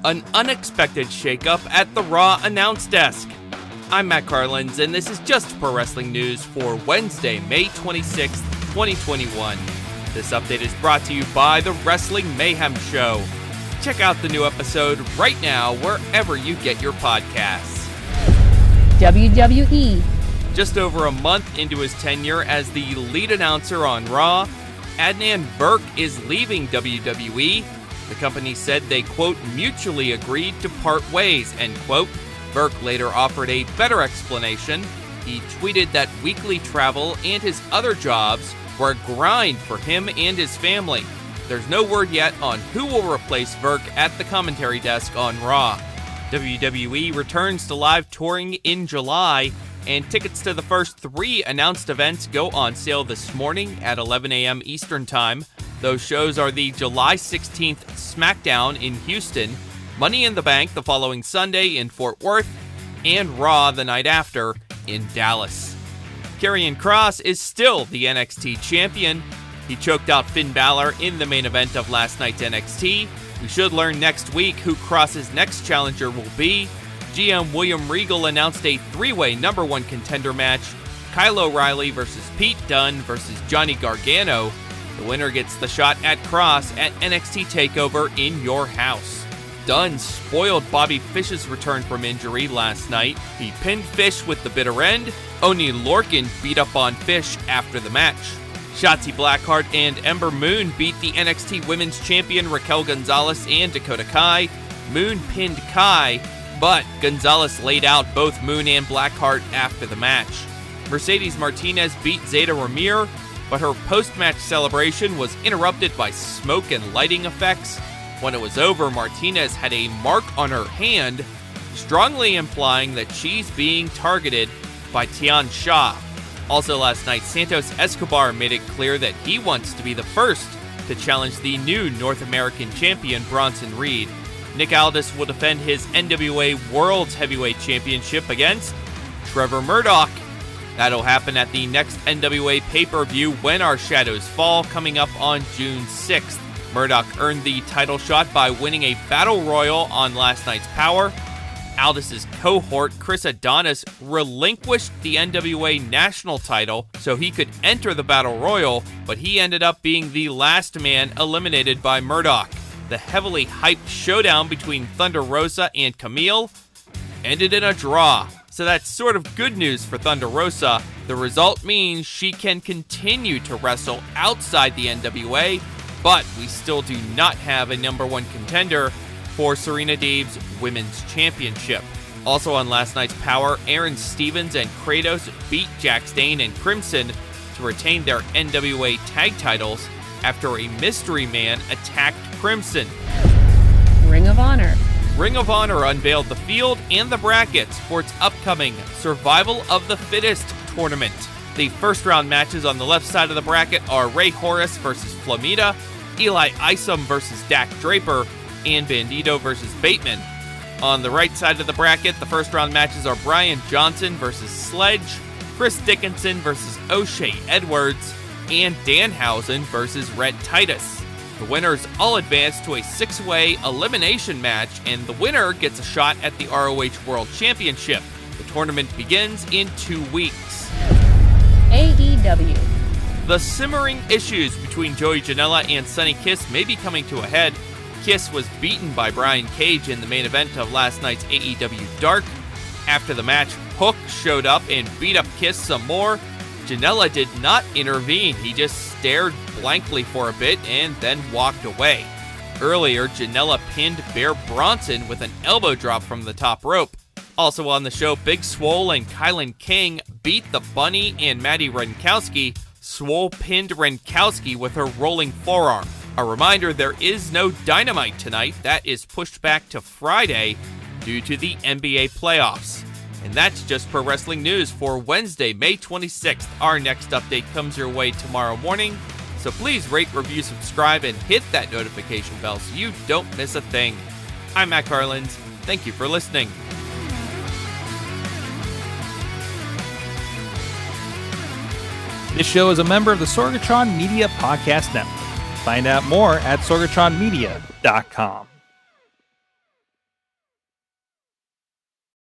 An unexpected shakeup at the Raw announce desk. I'm Matt Carlins, and this is just Pro Wrestling News for Wednesday, May 26th, 2021. This update is brought to you by the Wrestling Mayhem Show. Check out the new episode right now wherever you get your podcasts. WWE. Just over a month into his tenure as the lead announcer on Raw, Adnan Virk is leaving WWE. The company said they, quote, mutually agreed to part ways, end quote. Virk later offered a better explanation. He tweeted that weekly travel and his other jobs were a grind for him and his family. There's no word yet on who will replace Virk at the commentary desk on Raw. WWE returns to live touring in July, and tickets to the first 3 announced events go on sale this morning at 11 a.m. Eastern Time. Those shows are the July 16th SmackDown in Houston, Money in the Bank the following Sunday in Fort Worth, and Raw the night after in Dallas. Karrion Kross is still the NXT champion. He choked out Finn Balor in the main event of last night's NXT. We should learn next week who Kross's next challenger will be. GM William Regal announced a 3-way number 1 contender match: Kyle O'Reilly versus Pete Dunne versus Johnny Gargano. The winner gets the shot at Kross at NXT TakeOver in your house. Dunne spoiled Bobby Fish's return from injury last night. He pinned Fish with the bitter end. Oney Lorcan beat up on Fish after the match. Shotzi Blackheart and Ember Moon beat the NXT Women's Champion Raquel Gonzalez and Dakota Kai. Moon pinned Kai, but Gonzalez laid out both Moon and Blackheart after the match. Mercedes Martinez beat Zeta Ramir, but her post-match celebration was interrupted by smoke and lighting effects. When it was over, Martinez had a mark on her hand, strongly implying that she's being targeted by Tian Sha. Also last night, Santos Escobar made it clear that he wants to be the first to challenge the new North American champion Bronson Reed. Nick Aldis will defend his NWA World's Heavyweight Championship against Trevor Murdoch. That'll happen at the next NWA pay-per-view When Our Shadows Fall, coming up on June 6th. Murdoch earned the title shot by winning a Battle Royal on last night's Power. Aldis' cohort, Chris Adonis, relinquished the NWA national title so he could enter the Battle Royal, but he ended up being the last man eliminated by Murdoch. The heavily hyped showdown between Thunder Rosa and Camille ended in a draw. So that's sort of good news for Thunder Rosa. The result means she can continue to wrestle outside the NWA, but we still do not have a number 1 contender for Serena Deeb's Women's Championship. Also on last night's Power, Aaron Stevens and Kratos beat Jack Stane and Crimson to retain their NWA tag titles after a mystery man attacked Crimson. Ring of Honor. Ring of Honor unveiled the field and the brackets for its upcoming Survival of the Fittest tournament. The first round matches on the left side of the bracket are Ray Horace versus Flamita, Eli Isom versus Dak Draper, and Bandito versus Bateman. On the right side of the bracket, the first round matches are Brian Johnson versus Sledge, Chris Dickinson versus O'Shea Edwards, and Danhausen versus Red Titus. The winners all advance to a 6-way elimination match, and the winner gets a shot at the ROH World Championship. The tournament begins in 2 weeks. AEW. The simmering issues between Joey Janela and Sonny Kiss may be coming to a head. Kiss was beaten by Brian Cage in the main event of last night's AEW Dark. After the match, Hook showed up and beat up Kiss some more. Janela did not intervene. He just stared blankly for a bit and then walked away. Earlier, Janela pinned Bear Bronson with an elbow drop from the top rope. Also on the show, Big Swole and Kylan King beat the Bunny and Maddie Renkowski. Swole pinned Renkowski with her rolling forearm. A reminder, there is no Dynamite tonight. That is pushed back to Friday due to the NBA playoffs. And that's just Pro Wrestling News for Wednesday, May 26th. Our next update comes your way tomorrow morning. So please rate, review, subscribe, and hit that notification bell so you don't miss a thing. I'm Matt Carlins. Thank you for listening. This show is a member of the Sorgatron Media Podcast Network. Find out more at sorgatronmedia.com.